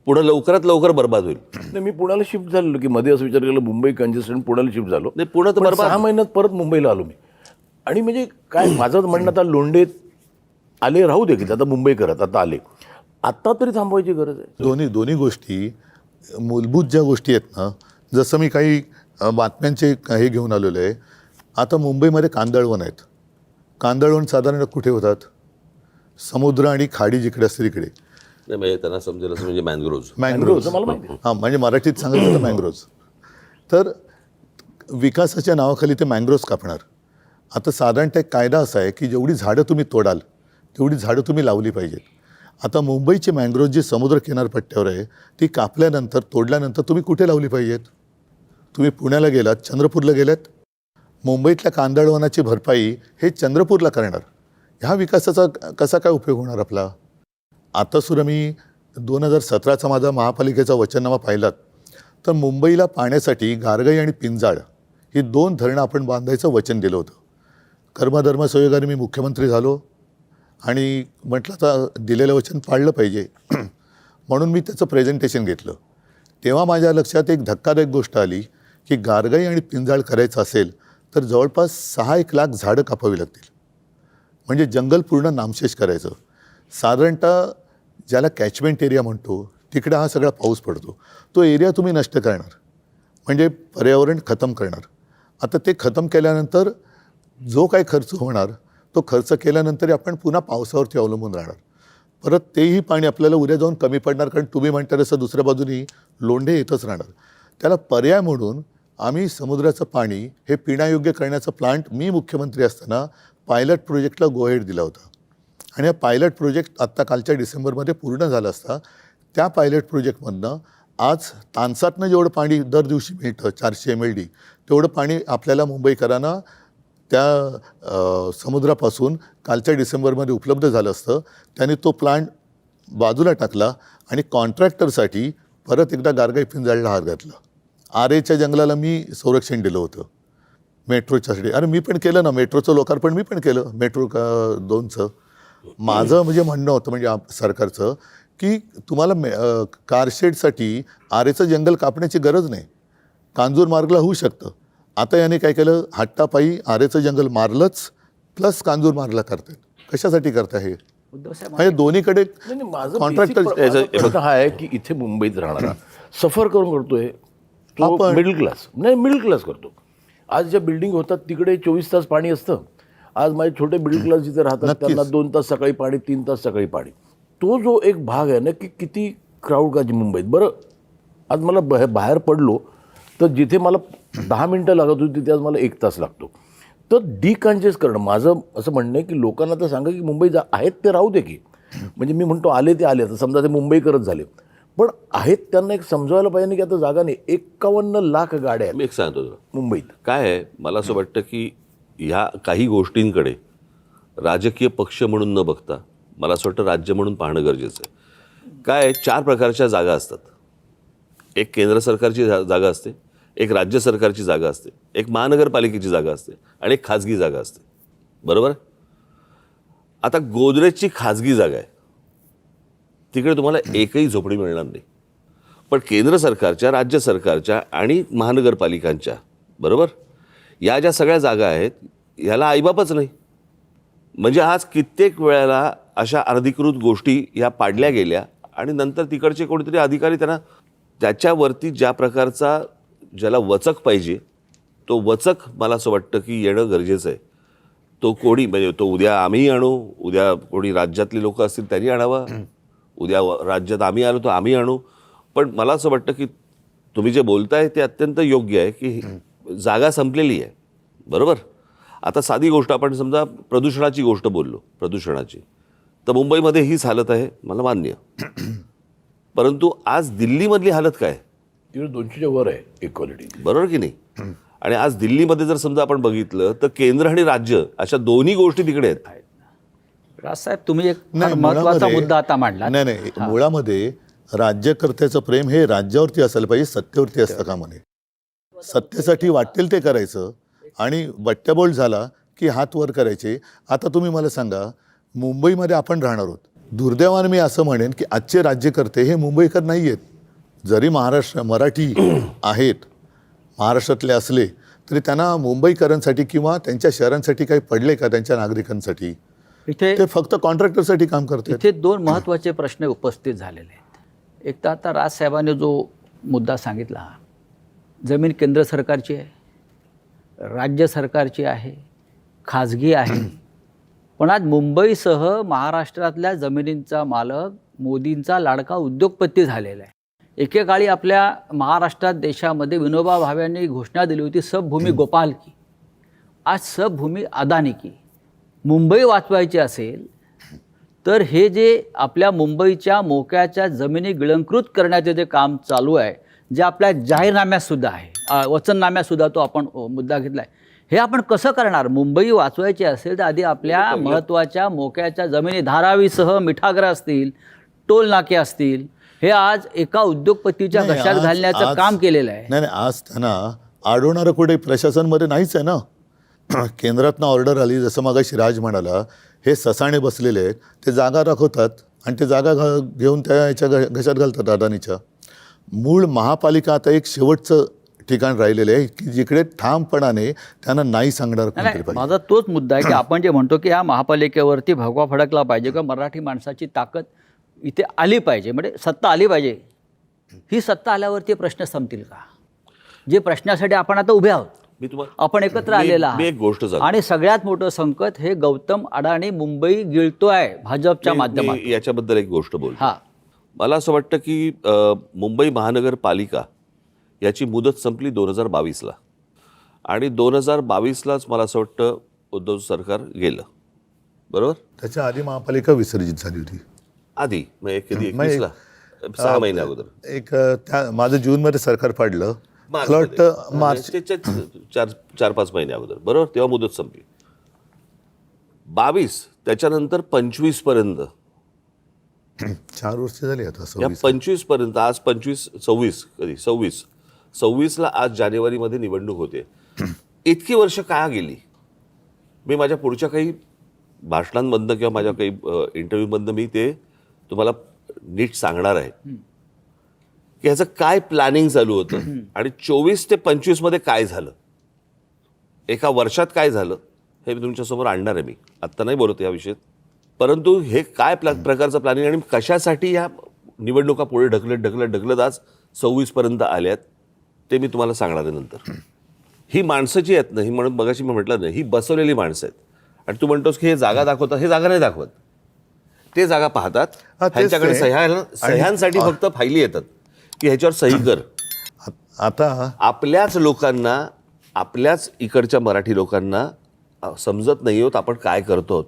पुणं लवकरात लवकर बर्बाद होईल.
नाही, मी पुण्याला शिफ्ट झालेलो की मध्ये असं विचार केला मुंबई कंजेस्टेड, पुण्याला शिफ्ट झालो.
नाही, पुणं तर
पण
बर्बाद.
6 महिन्यात परत मुंबईला आलो मी. आणि म्हणजे काय माझं म्हणणं, आता लोंढे आले राहू दे की आता मुंबई करत आता आले, आत्ता तरी थांबवायची गरज आहे.
दोन्ही गोष्टी मूलभूत ज्या गोष्टी आहेत ना, जसं मी काही बातम्यांचे हे घेऊन आलेलो आहे. आता मुंबईमध्ये कांदळवन आहेत. कांदळवन साधारण कुठे होतात? समुद्र आणि खाडी जिकडे असते तिकडे.
नाही, म्हणजे त्यांना समजेल असं म्हणजे मँग्रोव्ज.
मला माहिती.
हां, म्हणजे मराठीत सांगायचं तर मँग्रोव्ज. तर विकासाच्या नावाखाली ते मँग्रोव्ज कापणार. आता साधारणतः एक कायदा असा आहे की जेवढी झाडं तुम्ही तोडाल तेवढी झाडं तुम्ही लावली पाहिजेत. आता मुंबईची मँग्रोव्ज जी समुद्र किनारपट्ट्यावर आहे ती कापल्यानंतर, तोडल्यानंतर तुम्ही कुठे लावली पाहिजेत? तुम्ही पुण्याला गेलात, चंद्रपूरला गेलात, मुंबईतल्या कांदळवनाची भरपाई हे चंद्रपूरला करणार. ह्या विकासाचा कसा काय उपयोग होणार आपला? आतासुद्धा मी 2017चा माझा महापालिकेचा वचननामा पाहिलात तर मुंबईला पाण्यासाठी गारगाई आणि पिंजाळ ही 2 धरणं आपण बांधायचं वचन दिलं होतं. कर्मधर्म संयोगाने मी मुख्यमंत्री झालो आणि म्हटलं आता दिलेलं वचन पाळलं पाहिजे म्हणून मी त्याचं प्रेझेंटेशन घेतलं. तेव्हा माझ्या लक्षात एक धक्कादायक गोष्ट आली की गारगाई आणि पिंजाळ करायचं असेल तर जवळपास 6-1 लाख झाडं कापावी लागतील. म्हणजे जंगल पूर्ण नामशेष करायचं. साधारणतः ज्याला कॅचमेंट एरिया म्हणतो तिकडे हा सगळा पाऊस पडतो, तो एरिया तुम्ही नष्ट करणार म्हणजे पर्यावरण खतम करणार. आता ते खतम केल्यानंतर जो काही खर्च होणार तो खर्च केल्यानंतर आपण पुन्हा पावसावरती अवलंबून राहणार. परत तेही पाणी आपल्याला उद्या जाऊन कमी पडणार, कारण तुम्ही म्हणता तसं दुसऱ्या बाजूनी लोंढे येतच राहणार. त्याला पर्याय म्हणून आम्ही समुद्राचं पाणी हे पिण्यायोग्य करण्याचा प्लांट मी मुख्यमंत्री असताना पायलट प्रोजेक्टला गो हेड दिला होता. आणि हा पायलट प्रोजेक्ट आत्ता कालच्या डिसेंबरमध्ये पूर्ण झाला असता. त्या पायलट प्रोजेक्टमधनं आज तानसातनं जेवढं पाणी दर दिवशी मिळतं 400 MLD तेवढं पाणी आपल्याला मुंबईकरांना त्या समुद्रापासून कालच्या डिसेंबरमध्ये उपलब्ध झालं असतं. त्यांनी तो प्लांट बाजूला टाकला आणि कॉन्ट्रॅक्टरसाठी परत एकदा गारगाई पिंजाळला हात घातला. आरेच्या जंगलाला मी संरक्षण दिलं होतं मेट्रोच्यासाठी. अरे मी पण केलं ना, मेट्रोचं लोकार्पण मी पण केलं, मेट्रो 2चं. माझं म्हणजे म्हणणं होतं म्हणजे सरकारचं की तुम्हाला कारशेडसाठी आरेचं जंगल कापण्याची गरज नाही. कांजूर मार्गला होऊ शकतं. आता याने काय केलं, हट्टापायी आरेचं जंगल मारलंच प्लस कांजूर मारला करतात. कशासाठी करता हे?
उद्धव साहेब
म्हणजे दोन्हीकडे
नाही, नाही, माझं
कॉन्ट्रॅक्टर
माझा प्रश्न हा आहे की इथे मुंबईत राहणारा सफर करून करतोय तो
आपण-
मिडल क्लास, नाही मिडल क्लास करतो. आज ज्या बिल्डिंग होतात तिकडे 24 तास पाणी असतं. आज माझे छोटे मिडल क्लास जिथे राहतात
नक्कीच.
त्यांना 2 तास सकाळी पाणी, 3 तास सकाळी पाणी. तो जो एक भाग आहे ना की किती क्राऊड का मुंबईत. बरं आज मला बाहेर पडलो तर जिथे मला 10 मिनटं लागत होती तिथे आज मला 1 तास लागतो. तर डिकन्जेस्ट करणं माझं असं म्हणणं आहे की लोकांना तर सांगा की मुंबई आहेत ते राहू दे की. म्हणजे मी म्हणतो आले ते आले, आता समजा ते मुंबईकरच झाले, पण आहेत त्यांना एक समजायला पाहिजे ना की आता जागा नाही. 51 लाख गाड्या आहेत
मी एक सांगतो तुला
मुंबईत.
काय आहे, मला असं वाटतं की ह्या काही गोष्टींकडे राजकीय पक्ष म्हणून न बघता मला असं वाटतं राज्य म्हणून पाहणं गरजेचं आहे. काय आहे, 4 प्रकारच्या जागा असतात. एक केंद्र सरकारची जागा असते, एक राज्य सरकारची जागा असते, एक महानगरपालिकेची जागा असते आणि एक खाजगी जागा असते. बरोबर. आता गोदरेजची खाजगी जागा आहे, तिकडे तुम्हाला एकही झोपडी मिळणार नाही. पण केंद्र सरकारच्या, राज्य सरकारच्या आणि महानगरपालिकांच्या, बरोबर, या ज्या सगळ्या जागा आहेत ह्याला आईबापच नाही. म्हणजे आज कित्येक वेळेला अशा अनधिकृत गोष्टी ह्या पाडल्या गेल्या आणि नंतर तिकडचे कोणीतरी अधिकारी त्यांना त्याच्यावरती ज्या प्रकारचा ज्याला वचक पाहिजे तो वचक मला असं वाटतं की येणं गरजेचं आहे. तो कोणी म्हणजे तो उद्या आम्हीही आणू, उद्या कोणी राज्यातली लोक असतील त्यांनी आणावा, उद्या राज्यात आम्ही आलो तर आम्ही आणू. पण मला असं वाटतं की तुम्ही जे बोलताय ते अत्यंत योग्य आहे की जागा संपलेली आहे. बरोबर. आता साधी गोष्ट आपण समजा प्रदूषणाची गोष्ट बोललो, प्रदूषणाची, तर मुंबईमध्ये हीच हालत आहे, मला मान्य. परंतु आज दिल्लीमधली हालत काय,
तिकडे 200च्या वर आहे इक्वालिटी.
बरोबर की नाही. आणि आज दिल्लीमध्ये जर समजा आपण बघितलं तर केंद्र आणि राज्य अशा दोन्ही गोष्टी तिकडे आहेत.
राजसाहेब तुम्ही एक फार
नाही,
महत्वाचा
मुळामध्ये-
मुद्दा आता मांडला.
नाही, मुळामध्ये राज्यकर्त्याचं प्रेम हे राज्यावरती असायला पाहिजे, सत्तेवरती असतं का म्हणे. सत्तेसाठी वाटेल ते करायचं आणि बट्ट्याबोळ झाला की हात वर करायचे. आता तुम्ही मला सांगा, मुंबईमध्ये आपण राहणार आहोत. दुर्दैवाने मी असं म्हणेन की आजचे राज्यकर्ते हे मुंबईकर नाही आहेत. जरी मराठी आहेत, महाराष्ट्रातले असले तरी त्यांना मुंबईकरांसाठी किंवा त्यांच्या शहरांसाठी काही पडले का, त्यांच्या नागरिकांसाठी?
इथे
ते फक्त कॉन्ट्रॅक्टरसाठी काम करतात.
इथे 2 महत्त्वाचे प्रश्न उपस्थित झालेले आहेत. एक तर आता राजसाहेबांनी जो मुद्दा सांगितला, जमीन केंद्र सरकारची आहे, राज्य सरकारची आहे, खाजगी आहे. पण आज मुंबईसह महाराष्ट्रातल्या जमिनींचा मालक मोदींचा लाडका उद्योगपती झालेला आहे. एकेकाळी आपल्या महाराष्ट्रात देशामध्ये विनोबा भावेंनी घोषणा दिली होती सबभूमी गोपाल की. आज सबभूमी अदानी की. मुंबई वाचवायची असेल तर हे जे आपल्या मुंबईच्या मोक्याच्या जमिनी गिळंकृत करण्याचे जे काम चालू आहे, जे आपल्या जाहीरनाम्यातसुद्धा आहे, वचननाम्यातसुद्धा तो आपण मुद्दा घेतला आहे, हे आपण कसं करणार? मुंबई वाचवायची असेल तर आधी आपल्या महत्त्वाच्या मोक्याच्या जमिनी, धारावीसह मिठागर असतील, टोल नाके असतील, हे आज एका उद्योगपतीच्या
नाही,
घशात घालण्याचं काम केलेलं आहे.
नाही, आज त्यांना अडवणारं कुठे प्रशासनमध्ये नाहीच आहे ना. केंद्रातनं ऑर्डर आली, जसं मगाशी राज म्हणाला, हे ससाणे बसलेले आहेत, ते जागा राखवतात आणि ते जागा घेऊन त्या याच्या घशात घालतात अदानीच्या. मूळ महापालिका आता एक शेवटचं ठिकाण राहिलेलं आहे की जिकडे ठामपणाने त्यांना नाही सांगणार कोणतरी
नाही,
पाहिजे.
माझा तोच मुद्दा आहे की आपण जे म्हणतो की या महापालिकेवरती भगवा फडकला पाहिजे किंवा मराठी माणसाची ताकद इथे आली पाहिजे, म्हणजे सत्ता आली पाहिजे. ही सत्ता आल्यावरती प्रश्न संपतील का? जे प्रश्नासाठी आपण आता उभे आहोत,
मी तुम्हाला
आपण एकत्र आलेला
मी एक गोष्ट सांगतो.
आणि सगळ्यात मोठं संकट हे गौतम अडाणी मुंबई गिळतोय भाजपच्या माध्यमातून.
मी याच्याबद्दल एक गोष्ट बोलतो.
हा,
मला असं वाटतं की मुंबई महानगरपालिका याची मुदत संपली 2022ला आणि 2022लाच मला असं वाटतं उद्धव सरकार गेलं. बरोबर.
त्याच्या आधी महापालिका विसर्जित झाली होती.
आधी म्हणजे कधी 21ला 6 महिन्या अगोदर.
त्या माझं जूनमध्ये सरकार पाडलं, मला वाटतं मार्च
4-5 महिन्या अगोदर. बरोबर. तेव्हा मुदत संपली. 22 त्याच्यानंतर 25 पर्यंत,
4 वर्ष झाली आता.
या 25 पर्यंत, आज 26 कधी 26ला आज जानेवारीमध्ये निवडणूक होते. इतकी वर्ष काय गेली? मी माझ्या पुढच्या काही भाषणांमधनं किंवा माझ्या काही इंटरव्ह्यूमधनं मी ते तुम्हाला नीट सांगणार आहे की ह्याचं काय प्लॅनिंग चालू होतं आणि 24 ते 25 मध्ये काय झालं. एका वर्षात काय झालं हे मी तुमच्यासमोर आणणार आहे. मी आत्ता नाही बोलत या विषयात, परंतु हे काय प्रकारचं प्लॅनिंग आणि कशासाठी ह्या निवडणुका पुढे ढकलत आज 26पर्यंत आल्यात ते मी तुम्हाला सांगणार आहे नंतर. ही माणसं जी आहेत ना, ही म्हणून मगाशी मी म्हटलं नाही, ही बसवलेली माणसं आहेत. आणि तू म्हणतोस की हे जागा दाखवतात, हे जागा नाही दाखवत. ते जागा पाहतात,
तेच
ह्यांच्याकडे
ते.
सह्यांसाठी फक्त फायली येतात की ह्याच्यावर सही कर.
आता
आपल्याच लोकांना, आपल्याच इकडच्या मराठी लोकांना समजत नाही होत आपण काय करतो.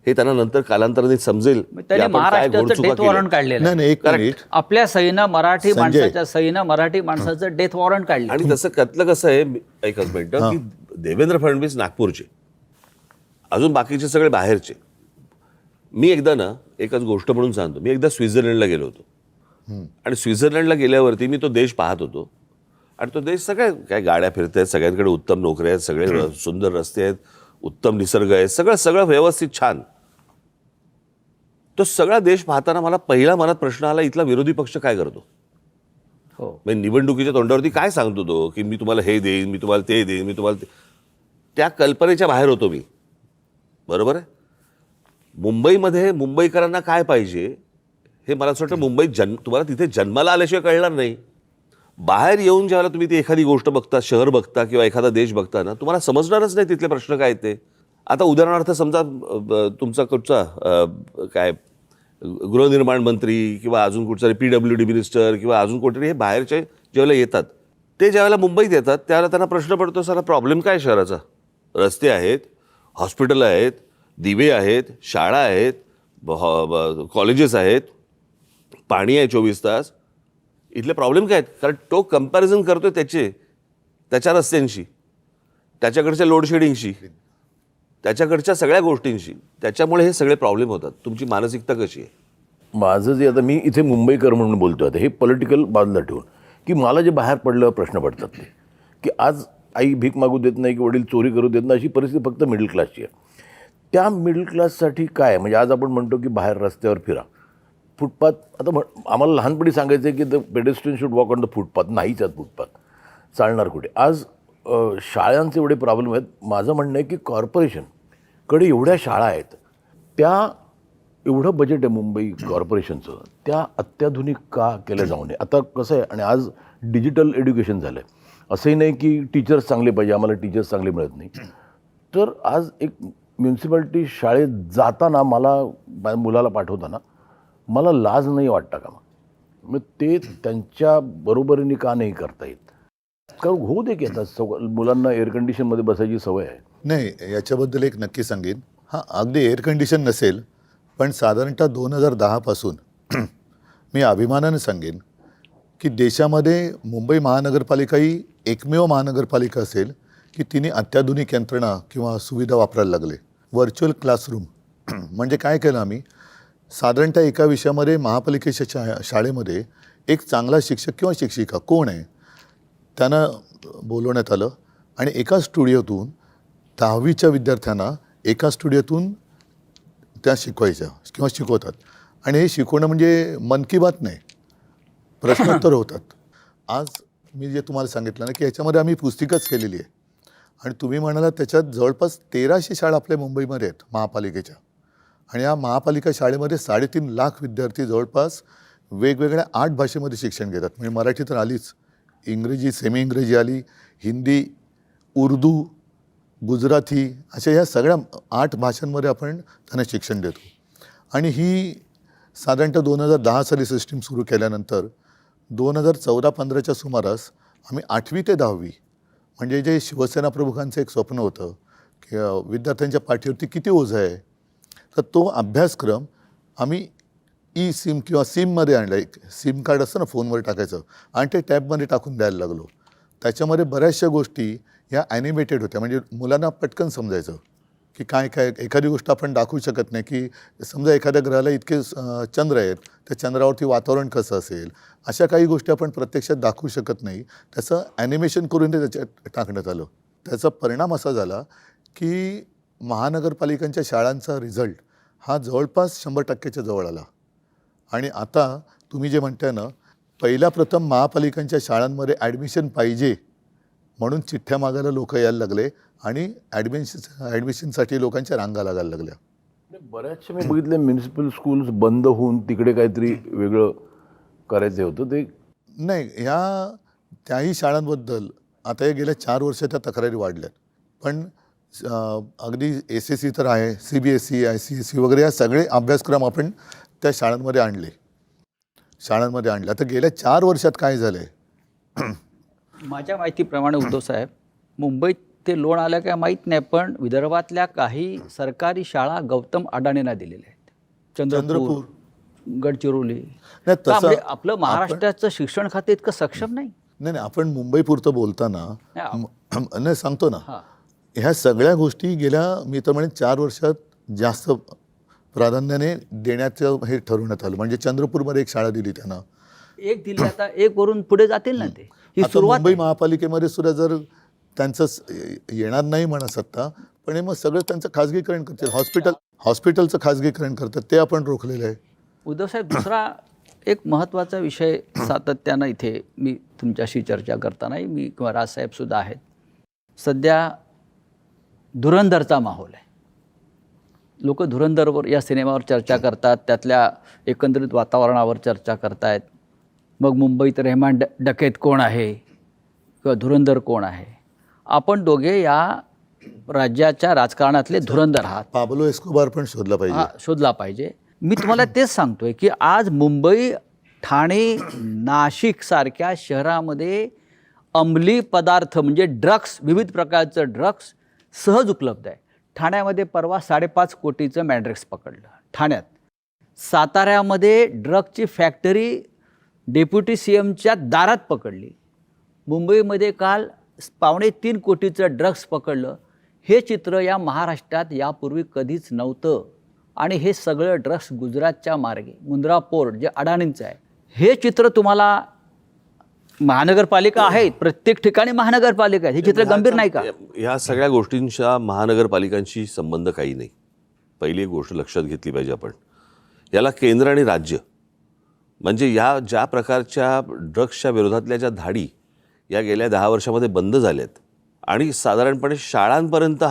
हे त्यांना नंतर कालांतराने समजेल की
त्यांनी
आपण काय
महाराष्ट्राचं
घोडचुका
डेथ वॉरंट
केल्या.
काढलेलं
नाही
आहे.
नाही, एक मिनिट.
आपल्या सहीनं मराठी
संजय.
माणसाच्या सहीनं मराठी माणसाचं डेथ वॉरंट काढलं.
आणि तसं त्यातलं कसं आहे, एकच मिनिट, की देवेंद्र फडणवीस नागपूरचे, अजून बाकीचे सगळे बाहेरचे. मी एकदा ना, एकच गोष्ट म्हणून सांगतो, मी एकदा स्वित्झर्लंडला गेलो होतो. आणि स्वित्झर्लंडला गेल्यावरती मी तो देश पाहत होतो. आणि तो देश सगळे काय गाड्या फिरत आहेत, सगळ्यांकडे उत्तम नोकऱ्या आहेत, सगळे सुंदर रस्ते आहेत, उत्तम निसर्ग आहे, सगळं व्यवस्थित छान. तो सगळा देश पाहताना मला पहिला मनात प्रश्न आला, इथला विरोधी पक्ष काय करतो.
हो.
म्हणजे निवडणुकीच्या तोंडावरती काय सांगतो तो, की मी तुम्हाला हे देईन, मी तुम्हाला ते देईन, मी तुम्हाला त्या कल्पनेच्या बाहेर होतो मी. बरोबर आहे. मुंबईमध्ये मुंबईकरांना काय पाहिजे हे मला असं वाटतं मुंबईत तुम्हाला तिथे जन्माला आल्याशिवाय कळणार नाही. बाहेर येऊन ज्यावेळेला तुम्ही ती एखादी गोष्ट बघता, शहर बघता किंवा एखादा देश बघता ना, तुम्हाला समजणारच नाही तिथले प्रश्न काय ते. आता उदाहरणार्थ समजा तुमचा कुठचा काय गृहनिर्माण मंत्री किंवा अजून कुठचा PWD मिनिस्टर किंवा अजून कुठेतरी हे बाहेरचे ज्यावेळेला येतात, ते ज्यावेळेला मुंबईत येतात त्यावेळेला त्यांना प्रश्न पडतो, सारा प्रॉब्लेम काय शहराचा. रस्ते आहेत, हॉस्पिटल आहेत, दिवे आहेत, शाळा आहेत, कॉलेजेस आहेत, पाणी आहे 24 तास. इथले प्रॉब्लेम काय आहेत. कारण तो कंपॅरिझन करतोय त्याच्या रस्त्यांशी, त्याच्याकडच्या लोडशेडिंगशी, त्याच्याकडच्या सगळ्या गोष्टींशी. त्याच्यामुळे हे सगळे प्रॉब्लेम होतात. तुमची मानसिकता कशी आहे.
माझं जे आता मी इथे मुंबईकर म्हणून बोलतो आता, हे पॉलिटिकल बाजूला ठेवून, की मला जे बाहेर पडलं प्रश्न पडतात ते, की आज आई भीक मागू देत नाही की वडील चोरी करू देत नाही, अशी परिस्थिती फक्त मिडल क्लासची आहे. त्या मिडल क्लाससाठी काय म्हणजे आज आपण म्हणतो की बाहेर रस्त्यावर फिरा, फुटपाथ. आता आम्हाला लहानपणी सांगायचं आहे की the pedestrian should walk on the footpath. नाहीच आहेत फुटपाथ, चालणार कुठे. आज शाळांचे एवढे प्रॉब्लेम आहेत. माझं म्हणणं आहे की कॉर्पोरेशनकडे एवढ्या शाळा आहेत, त्या एवढं बजेट आहे मुंबई कॉर्पोरेशनचं, त्या अत्याधुनिक का केल्या जाऊ नये. आता कसं आहे, आणि आज डिजिटल एज्युकेशन झालं आहे. असंही नाही की टीचर्स चांगले पाहिजे, आम्हाला टीचर्स चांगले मिळत नाही. तर आज एक म्युन्सिपॅलिटी शाळेत जाताना मला मुलाला पाठवताना मला लाज नाही वाटता का. मग ते त्यांच्या बरोबरीने का नाही करता येत. कारण होऊ दे की आता मुलांना एअर कंडिशनमध्ये बसायची सवय आहे.
नाही, याच्याबद्दल एक नक्की सांगेन. हां, अगदी एअर कंडिशन नसेल, पण साधारणतः 2010 पासून मी अभिमानाने सांगेन की देशामध्ये मुंबई महानगरपालिका ही एकमेव महानगरपालिका असेल की तिने अत्याधुनिक यंत्रणा किंवा सुविधा वापरायला लागले. व्हर्च्युअल क्लासरूम म्हणजे काय केलं आम्ही, साधारणतः एका विषयामध्ये महापालिकेच्या शाळेमध्ये एक चांगला शिक्षक किंवा शिक्षिका कोण आहे त्यांना बोलवण्यात आलं आणि एका स्टुडिओतून 10वीच्या विद्यार्थ्यांना एका स्टुडिओतून त्या शिकवायच्या किंवा शिकवतात. आणि हे शिकवणं म्हणजे मन की बात नाही, प्रश्नोत्तर होतात. आज मी जे तुम्हाला सांगितलं ना की याच्यामध्ये आम्ही पुस्तिकाच केलेली आहे. आणि तुम्ही म्हणाला त्याच्यात जवळपास 1300 शाळा आपल्या मुंबईमध्ये आहेत महापालिकेच्या. आणि या महापालिका शाळेमध्ये 3.5 लाख विद्यार्थी जवळपास वेगवेगळ्या 8 भाषेमध्ये शिक्षण घेतात. म्हणजे मराठी तर आलीच, इंग्रजी, सेमी इंग्रजी आली, हिंदी, उर्दू, गुजराती, अशा ह्या सगळ्या 8 भाषांमध्ये आपण त्यांना शिक्षण देतो. आणि ही साधारणतः 2010 साली सिस्टीम सुरू केल्यानंतर 2014-15च्या सुमारास आम्ही 8वी ते 10वी म्हणजे जे शिवसेना प्रमुखांचं एक स्वप्न होतं की विद्यार्थ्यांच्या पाठीवरती किती ओझं आहे, तर तो अभ्यासक्रम आम्ही सिम किंवा सिममध्ये आणला. एक सिम कार्ड असतं ना फोनवर टाकायचं, आणि ते टॅबमध्ये टाकून द्यायला लागलो. त्याच्यामध्ये बऱ्याचशा गोष्टी ह्या ॲनिमेटेड होत्या, म्हणजे मुलांना पटकन समजायचं की काय काय एखादी गोष्ट आपण दाखवू शकत नाही. की समजा एखाद्या ग्रहाला इतके चंद्र आहेत, त्या चंद्रावरती वातावरण कसं असेल, अशा काही गोष्टी आपण प्रत्यक्षात दाखवू शकत नाही. त्याचं ॲनिमेशन करून ते त्याच्यात टाकण्यात आलं. त्याचा परिणाम असा झाला की महानगरपालिकांच्या शाळांचा रिझल्ट हा जवळपास 100%च्या जवळ आला. आणि आता तुम्ही जे म्हणताय ना, पहिल्या प्रथम महापालिकांच्या शाळांमध्ये ॲडमिशन पाहिजे म्हणून चिठ्ठ्या मागायला लोक यायला लागले आणि ॲडमिशनसाठी लोकांच्या रांगा लागायला लागल्या.
बऱ्याचशा मी बघितले म्युनिसिपल स्कूल्स बंद होऊन तिकडे काहीतरी वेगळं करायचं होतं ते.
नाही, त्याही शाळांबद्दल आता हे गेल्या 4 वर्षाच्या तक्रारी वाढल्यात. पण अगदी SSC तर आहे, CBSE, ICSE वगैरे या सगळे अभ्यासक्रम आपण त्या शाळांमध्ये आणले. आता गेल्या 4 वर्षात काय झालं आहे?
माझ्या माहितीप्रमाणे उद्धव साहेब, मुंबईत ते लोन आलं काय माहीत नाही, पण विदर्भातल्या काही सरकारी शाळा गौतम अडाणींना दिलेल्या आहेत. चंद्रपूर, गडचिरोली.
नाही,
का
तसं
म्हणजे आपलं महाराष्ट्राचं शिक्षण खाते इतकं सक्षम नाही.
नाही, आपण मुंबईपुरतं बोलताना नाही सांगतो ना,
हां,
ह्या सगळ्या गोष्टी गेल्या मी तर म्हणेन 4 वर्षात जास्त प्राधान्याने देण्याचं हे ठरवण्यात आलं. म्हणजे चंद्रपूरमध्ये एक शाळा दिली त्यांना.
एक दिली, आता एक वरून पुढे जातील ना ते. ही
आता
सुरुवात
मुंबई
आहे.
महापालिकेमध्ये सुद्धा जर त्यांचं येणार नाही म्हणा सत्ता, पण हे मग सगळं त्यांचं खाजगीकरण करतील. हॉस्पिटलचं खाजगीकरण करतात, ते आपण रोखलेलं आहे.
उद्धव साहेब, दुसरा एक महत्त्वाचा विषय सातत्यानं इथे मी तुमच्याशी चर्चा करतानाही मी किंवा राजसाहेबसुद्धा आहेत. सध्या धुरंधरचा माहोल आहे. लोक धुरंधरवर या सिनेमावर चर्चा करतात, त्यातल्या एकंदरीत वातावरणावर चर्चा करतायत. मग मुंबईत रेहमान डकेत कोण आहे किंवा धुरंधर कोण आहे? आपण दोघे या राज्याच्या राजकारणातले धुरंधर आहात.
पाब्लो एस्कोबार पण शोधला पाहिजे.
हा, शोधला पाहिजे. मी तुम्हाला तेच सांगतोय की आज मुंबई, ठाणे, नाशिक सारख्या शहरामध्ये अंमली पदार्थ म्हणजे ड्रग्स, विविध प्रकारचं ड्रग्स सहज उपलब्ध आहे. ठाण्यामध्ये परवा 5.5 कोटीचं मॅन्ड्रेक्स पकडलं ठाण्यात. साताऱ्यामध्ये ड्रगची फॅक्टरी डेप्युटी CMच्या दारात पकडली. मुंबईमध्ये काल 2.25 कोटीचं ड्रग्स पकडलं. हे चित्र या महाराष्ट्रात यापूर्वी कधीच नव्हतं. आणि हे सगळं ड्रग्स गुजरातच्या मार्गे, मुंद्रा पोर्ट जे अडाणींचं आहे, हे चित्र तुम्हाला महानगरपालिका आहेत, प्रत्येक ठिकाणी महानगरपालिका आहे, हे चित्र गंभीर नाही का?
ह्या सगळ्या गोष्टींच्या महानगरपालिकांशी संबंध काही नाही. पहिली एक गोष्ट लक्षात घेतली पाहिजे आपण. याला केंद्र आणि राज्य, म्हणजे या ज्या प्रकारच्या ड्रग्सच्या विरोधातल्या ज्या धाडी या गेल्या 10 वर्षामध्ये बंद झाल्यात आणि साधारणपणे शाळांपर्यंत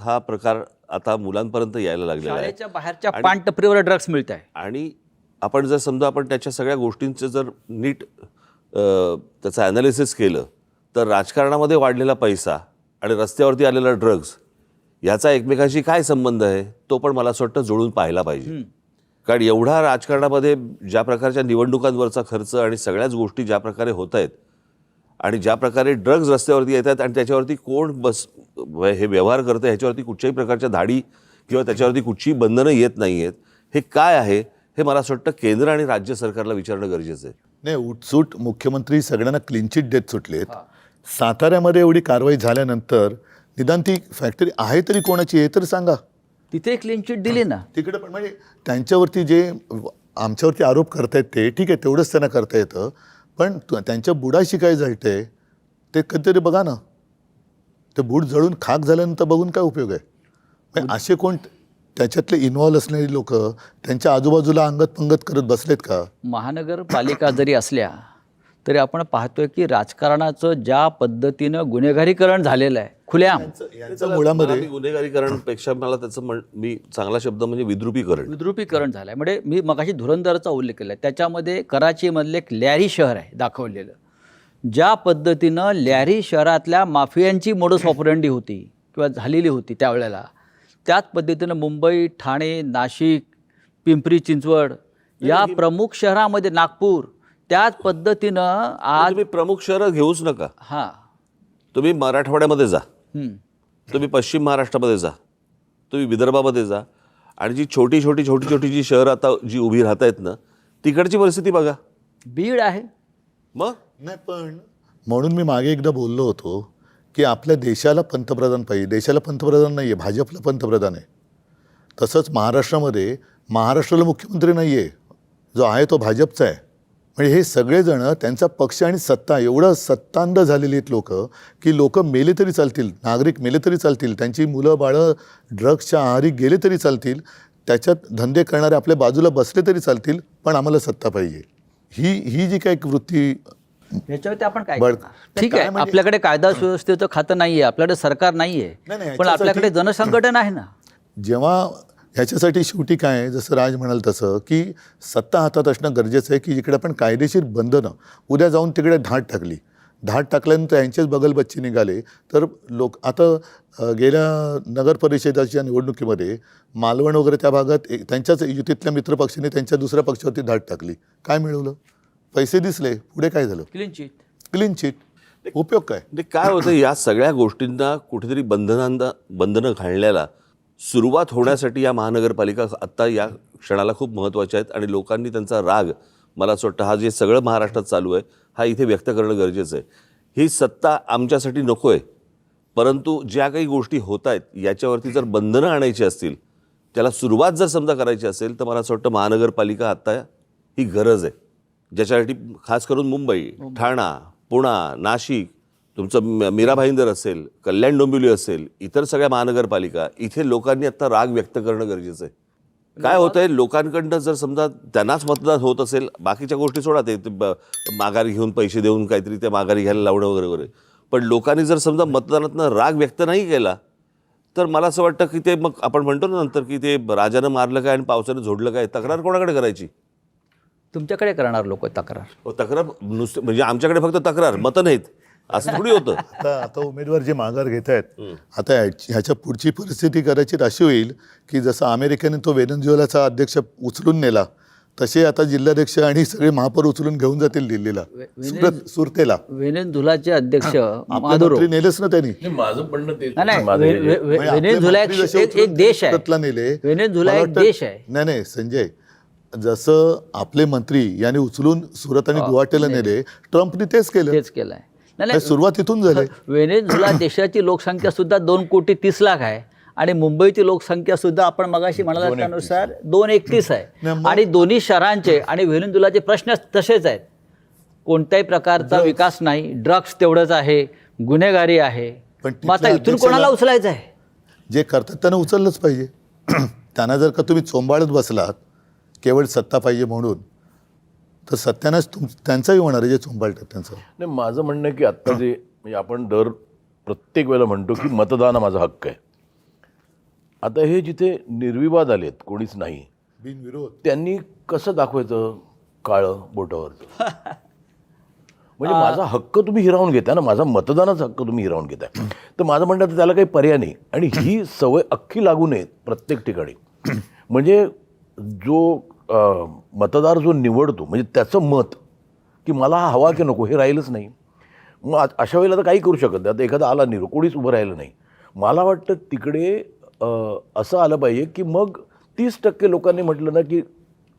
हा प्रकार आता मुलांपर्यंत यायला लागलेला आहे.
शाळेच्या बाहेरच्या पानटपरीवर ड्रग्स मिळत आहे.
आणि आपण जर समजा आपण त्याच्या सगळ्या गोष्टींचं जर नीट त्याचं ॲनालिसिस केलं तर राजकारणामध्ये वाढलेला पैसा आणि रस्त्यावरती आलेला ड्रग्स याचा एकमेकांशी काय संबंध आहे तो पण मला असं वाटतं जुळून पाहायला पाहिजे. कारण एवढा राजकारणामध्ये ज्या प्रकारच्या निवडणुकांवरचा खर्च आणि सगळ्याच गोष्टी ज्या प्रकारे होत आहेत आणि ज्या प्रकारे ड्रग्ज रस्त्यावरती येतात आणि त्याच्यावरती कोण हे व्यवहार करतं, ह्याच्यावरती कुठच्याही प्रकारच्या धाडी किंवा त्याच्यावरती कुठचीही बंधनं येत नाही आहेत, हे काय आहे हे मला असं वाटतं केंद्र आणि राज्य सरकारला विचारणं गरजेचं आहे.
नाही, उठसूट मुख्यमंत्री सगळ्यांना क्लीन चिट देत सुटलेत. साताऱ्यामध्ये एवढी कारवाई झाल्यानंतर निदान ती फॅक्टरी आहे तरी कोणाची हे तर सांगा.
तिथे क्लीन चिट दिली ना.
तिकडे पण म्हणजे त्यांच्यावरती जे आमच्यावरती आरोप करतायत ते ठीक आहे, तेवढंच त्यांना करता येतं. पण त्यांच्या बुडाशी काय जळतंय ते कधीतरी बघा ना. ते बूड जळून खाक झाल्यानंतर बघून काय उपयोग आहे? म्हणजे असे कोण त्याच्यातले इन्व्हॉल्व असणारी लोक त्यांच्या आजूबाजूला अंगत पंगत करत बसलेत का?
महानगरपालिका जरी असल्या तरी आपण पाहतोय की राजकारणाचं ज्या पद्धतीनं गुन्हेगारीकरण झालेलं आहे खुल्याम.
यांच्या मुळामध्ये
गुन्हेगारीकरणपेक्षा मला त्याचं मी चांगला शब्द म्हणजे
विद्रुपीकरण झालं आहे. म्हणजे मी मगाशी धुरंधरचा उल्लेख केला आहे, त्याच्यामध्ये कराचीमधलं एक लॅरी शहर आहे दाखवलेलं. ज्या पद्धतीनं लॅरी शहरातल्या माफियांची मोडस ऑपरंडी होती किंवा झालेली होती त्यावेळेला, त्याच पद्धतीनं मुंबई, ठाणे, नाशिक, पिंपरी चिंचवड या प्रमुख शहरामध्ये, नागपूर, त्याच पद्धतीनं आज
तुम्ही प्रमुख शहरं घेऊच नका.
हां,
तुम्ही मराठवाड्यामध्ये जा, तुम्ही पश्चिम महाराष्ट्रामध्ये जा, तुम्ही विदर्भामध्ये जा आणि जी छोटी छोटी जी शहरं आता जी उभी राहत आहेत ना तिकडची परिस्थिती बघा.
बीड आहे.
मग
नाही, पण म्हणून मी मागे एकदा बोललो होतो की आपल्या देशाला पंतप्रधान पाहिजे. देशाला पंतप्रधान नाही आहे, भाजपला पंतप्रधान आहे. तसंच महाराष्ट्राला मुख्यमंत्री नाही आहे, जो आहे तो भाजपचा आहे. म्हणजे हे सगळेजण त्यांचा पक्ष आणि सत्ता एवढं सत्तांध झालेली आहेत लोक की लोक मेले तरी चालतील, नागरिक मेले तरी चालतील, त्यांची मुलं बाळं ड्रग्सच्या आहारी गेले तरी चालतील, त्याच्यात धंदे करणारे आपल्या बाजूला बसले तरी चालतील, पण आम्हाला सत्ता पाहिजे. ही जी काही वृत्ती
ह्याच्यावरती आपण काय
बरं.
करणार? ठीक
काय
आहे,
म्हणजे-
आपल्याकडे कायदा सुव्यवस्थेचं खातं नाही आहे, आपल्याकडे सरकार नाही
नाही,
आहे, पण
ह्याच्यासाठी-
आपल्याकडे जनसंघटन आहे ना.
जेव्हा ह्याच्यासाठी शेवटी काय आहे, जसं राज म्हणाल तसं की सत्ता हातात असणं गरजेचं आहे, की जिकडे आपण कायदेशीर बंधनं उद्या जाऊन तिकडे धाड टाकल्यानंतर यांचेच बगलबच्चे निघाले तर लोक आता गेल्या नगर परिषदेच्या निवडणुकीमध्ये मालवण वगैरे त्या भागात त्यांच्याच युतीतल्या मित्रपक्षाने त्यांच्या दुसऱ्या पक्षावरती धाड टाकली. काय मिळवलं? पैसे दिसले, पुढे काय झालं? Clean chit. उपयोग काय?
म्हणजे काय होतं, या सगळ्या गोष्टींना कुठेतरी बंधनं घालण्याला सुरुवात होण्यासाठी या महानगरपालिका आत्ता या क्षणाला खूप महत्त्वाच्या आहेत आणि लोकांनी त्यांचा राग, मला असं वाटतं, हा जे सगळं महाराष्ट्रात चालू आहे हा इथे व्यक्त करणं गरजेचं आहे. ही सत्ता आमच्यासाठी नको आहे, परंतु ज्या काही गोष्टी होत आहेत याच्यावरती जर बंधनं आणायची असतील, त्याला सुरुवात जर समजा करायची असेल, तर मला असं वाटतं महानगरपालिका आत्ता ही गरज आहे, ज्याच्यासाठी खास करून मुंबई, ठाणा, पुणा, नाशिक, तुमचं मीरा भाईंदर असेल, कल्याण डोंबिवली असेल, इतर सगळ्या महानगरपालिका, इथे लोकांनी आत्ता राग व्यक्त करणं गरजेचं आहे. काय होतं आहे, लोकांकडनं जर समजा त्यांनाच मतदान होत असेल, बाकीच्या गोष्टी सोडा, ते माघारी घेऊन पैसे देऊन काहीतरी ते माघारी घ्यायला लावणं वगैरे वगैरे, पण लोकांनी जर समजा मतदानातनं राग व्यक्त नाही केला तर मला असं वाटतं की ते मग आपण म्हणतो ना नंतर की ते राजानं मारलं काय आणि पावसानं झोडलं काय, तक्रार कोणाकडे करायची?
तुमच्याकडे करणार लोक तक्रार.
तक्रार नुसतं म्हणजे आमच्याकडे फक्त तक्रार, मतं नाहीत, असं थोडी होतं.
आता उमेदवार जे माघार घेत आहेत, आता ह्याच्या पुढची परिस्थिती कदाचित अशी होईल की जसं अमेरिकेने तो व्हेनेझुएलाचा अध्यक्ष उचलून नेला, तसे आता जिल्हाध्यक्ष आणि सगळे महापौर उचलून घेऊन जातील दिल्लीला, सुरतेला.
व्हेनेझुएलाचे अध्यक्ष
आपले
मादुरो.
मंत्री नेलेच ना त्यांनी.
माझं म्हणणं तेच
नाही, नाही,
माझं हे-
म्हणजे आपले
व्हेनेझुएला
मंत्री जसे
एक
उचलून
देश आहे.
सुरतला नेले.
व्हेनेझुएला
मला
एक
वाटतं-
देश आहे.
नाही संजय, जसं आपले मंत्री यांनी उचलून सुरत आणि गुवाहाटीला नेले, ट्रम्पने तेच केलं.
तेच केलंय. नाही,
हे
नाही,
सुरुवात इथून झाली.
व्हेनेझुएला देशाची लोकसंख्या सुद्धा 2,30,00,000 आहे आणि मुंबईची लोकसंख्या सुद्धा आपण मगाशी म्हणाला त्यानुसार 231 आहे.
नाही, मग-
आणि दोन्ही शहरांचे आणि व्हेनेझुएलाचे प्रश्न तसेच आहेत. कोणत्याही प्रकारचा विकास नाही, ड्रग्स तेवढंच आहे, गुन्हेगारी आहे.
पण
मग आता
तिथल्या
इथून कोणाला
अध्यक्षाला-
उचलायचं आहे?
जे करतात त्यांना उचललंच पाहिजे. त्यांना जर का तुम्ही चोंबाळत बसलात केवळ सत्ता पाहिजे म्हणून, तर सत्यानाच त्यांचाही होणार आहे जे चोंबाळतात त्यांचं.
नाही, माझं म्हणणं आहे की आत्ता जे म्हणजे आपण दर प्रत्येक वेळेला म्हणतो की मतदान हा माझा हक्क आहे. आता हे जिथे निर्विवाद आलेत, कोणीच नाही,
बिनविरोध.
त्यांनी कसं दाखवायचं काळं बोटावरचं? म्हणजे माझा हक्क तुम्ही हिरावून घेताय ना, माझा मतदानाचा हक्क तुम्ही हिरावून घेताय. तर माझं म्हणणं आहे त्याला काही पर्याय नाही आणि ही सवय अख्खी लागू नये प्रत्येक ठिकाणी. म्हणजे जो मतदार जो निवडतो म्हणजे त्याचं मत की मला हा हवा की नको हे राहिलंच नाही. मग अशा वेळेला तर काही करू शकत नाही. आता एखादा आला निरो, कोणीच उभं राहिलं नाही, मला वाटतं तिकडे असं आलं पाहिजे की मग 30% लोकांनी म्हटलं ना की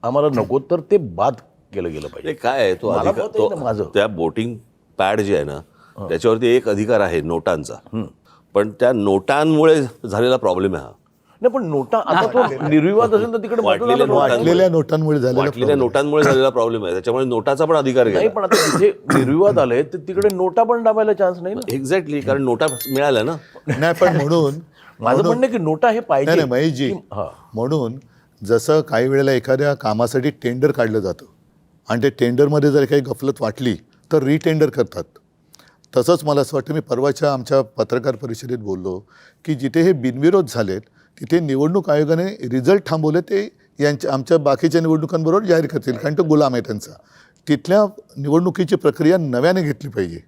आम्हाला नको, तर ते बाद केलं गेलं पाहिजे.
ते काय आहे, तो
मला
अधिकार,
मत आहे ना माझं.
त्या वोटिंग पॅड जे आहे ना त्याच्यावरती एक अधिकार आहे नोटांचा, पण त्या नोटांमुळे झालेला प्रॉब्लेम आहे हा.
नाही, पण नोटा आता तो निर्विवाद असेल तर तिकडे
वाटलेल्या
मतदानाला
नोटा-
वाटलेल्या नोटांमुळे झालेला
वाटलेल्या
problem.
नोटांमुळे झालेला प्रॉब्लेम आहे, त्याच्यामुळे नोटाचा पण अधिकार
नाही,
घ्यायला.
पण आता तिथे निर्विवाद आले तर तिकडे नोटा पण दाबायला चान्स नाही ना.
एक्झॅक्टली, कारण नोटा मिळाल्या ना.
नाही, पण म्हणून
माझं म्हणणं आहे की नोटा हे पाहिजे.
नाही महेशजी,
हा.
म्हणून जसं काही वेळेला एखाद्या कामासाठी टेंडर काढलं जातं आणि ते टेंडरमध्ये जर काही गफलत वाटली तर रिटेंडर करतात. तसंच मला असं वाटतं, मी परवाच्या आमच्या पत्रकार परिषदेत बोललो की जिथे हे बिनविरोध झालेत तिथे निवडणूक आयोगाने रिझल्ट थांबवले, ते आमच्या बाकीच्या निवडणुकांबरोबर जाहीर करतील, कारण तो गुलाम आहे त्यांचा. तिथल्या निवडणुकीची प्रक्रिया नव्याने घेतली पाहिजे.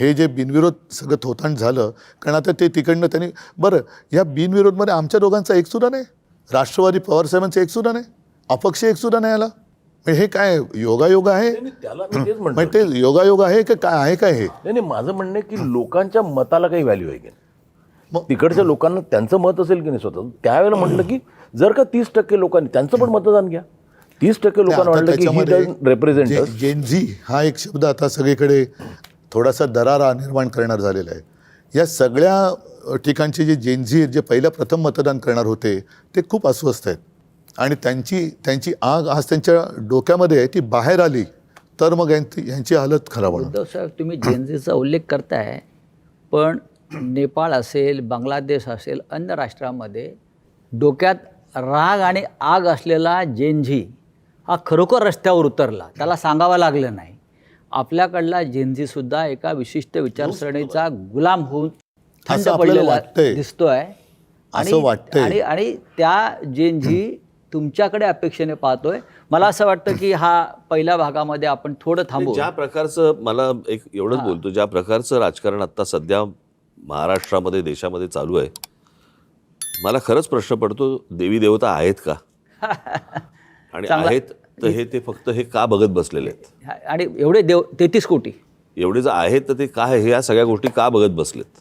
हे जे बिनविरोध सगळं थोतांड झालं, कारण आता ते तिकडनं त्यांनी, बरं या बिनविरोधमध्ये आमच्या दोघांचा एकसुद्धा नाही, राष्ट्रवादी पवारसाहेबांचा एकसुद्धा नाही, अपक्ष एकसुद्धा नाही आला. म्हणजे हे काय योगायोग आहे?
त्याला मी तेच म्हणतो.
म्हणजे ते योगायोग आहे का काय आहे काय हे?
नाही, माझं म्हणणं आहे की लोकांच्या मताला काही व्हॅल्यू आहे की नाही. तिकडच्या लोकांना त्यांचं मत असेल की नाही स्वतः, त्यावेळेला म्हटलं की जर का 30% लोकांनी त्यांचं पण मतदान घ्या. 30% लोकांना
आता
वाटलं की ही
त्याच्यामध्ये
रिप्रेझेंट
जेनझी हा एक शब्द आता सगळीकडे थोडासा दरारा निर्माण करणार झालेला आहे. या सगळ्या ठिकाणचे जे जेनझी जे पहिल्या प्रथम मतदान करणार होते ते खूप अस्वस्थ आहेत आणि त्यांची आग आज त्यांच्या डोक्यामध्ये आहे, ती बाहेर आली तर मग यांची हालत खराब होणार.
उद्धव साहेब, तुम्ही जेनझीचा उल्लेख करताय, पण नेपाळ असेल, बांगलादेश असेल, अन्य राष्ट्रामध्ये डोक्यात राग आणि आग असलेला जेनझी हा खरोखर रस्त्यावर उतरला, त्याला सांगावं लागलं नाही. आपल्याकडला जेनझी सुद्धा एका विशिष्ट विचारसरणीचा गुलाम होऊन थंड
असं आपल्याला
पडलेला
वाटतंय.
दिसतोय.
असं वाटतंय.
आणि त्या जेनझी तुमच्याकडे अपेक्षेने पाहतोय. मला असं वाटतं की हा पहिल्या भागामध्ये आपण थोडं थांबू.
ज्या प्रकारचं मला एक एवढंच बोलतो, ज्या प्रकारचं राजकारण आता सध्या महाराष्ट्रामध्ये देशामध्ये चालू आहे, मला खरंच प्रश्न पडतो, देवी देवता आहेत का? आणि आहेत तर ते फक्त हे का बघत बसलेले आहेत?
आणि एवढे 33 कोटी
एवढे जर आहेत तर ते काय हे या सगळ्या गोष्टी का बघत बसलेत?